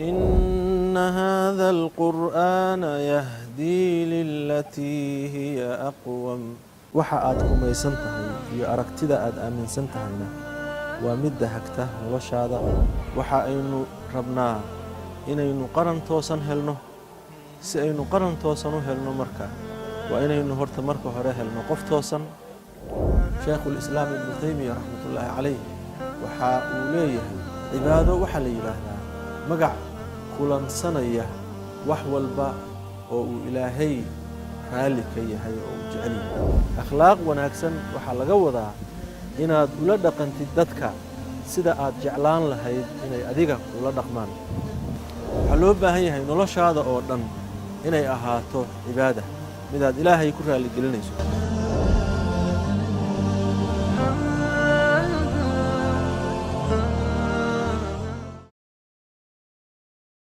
إن هذا القرآن يهدي للتي هي أقوم waxa aad rumaysan tahay iyo aragtida aad aaminsan tahayna waa midda hagta noloshaada. waxa aynu rabnaa inaynu qaran toosan helno. si aynu qaran toosan u helno marka waa inaynu horta marka hore helno qof toosan. Sheikhul Islaam Ibn Taymiyyah raxmatullaahi calayh waxa uu leeyahay cibaado waxa la yiraahdaa magac kulansanaya wax walba oo uu Ilaahay raali ka yahay oo uu jecel yahay. akhlaaq wanaagsan waxa laga wadaa inaad ula dhaqantid dadka sida aad jeclaan lahayd inay adiga ula dhaqmaan. waxa loo baahan yahay noloshaada oo dhan inay ahaato cibaada midaad Ilaahay ku raali gelinayso.